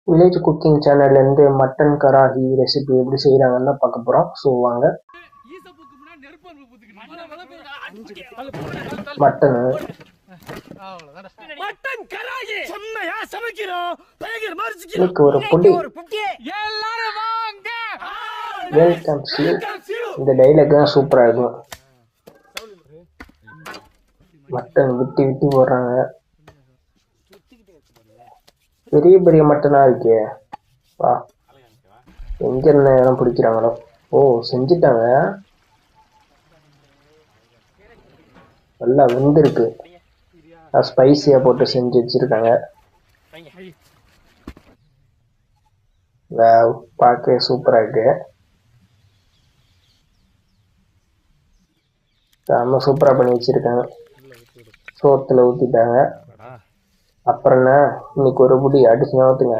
Village cooking சேனல்லேருந்து mutton karahi recipe எப்படி செய்கிறாங்கன்னு பார்க்க போகிறோம். ஸோ வாங்க. மட்டனு இன்னைக்கு ஒரு புடி வெல்கம் சி இந்த டைலாக் தான் சூப்பராக இருக்கும். மட்டன் விட்டு விட்டு போடுறாங்க. பெரிய பெரிய மட்டனா இருக்கே வா. எங்க நேரம் பிடிக்கிறாங்களோ. ஓ செஞ்சுட்டாங்க. நல்லா வெந்திருக்கு. ஸ்பைசியா போட்டு செஞ்சு வச்சிருக்காங்க. பார்க்க சூப்பரா இருக்கு. செம்ம சூப்பரா பண்ணி வச்சிருக்காங்க. சோத்துல ஊத்திட்டாங்க. அப்புறம் என்ன, இன்னைக்கு ஒரு புடி அடிச்சு நோத்துங்க.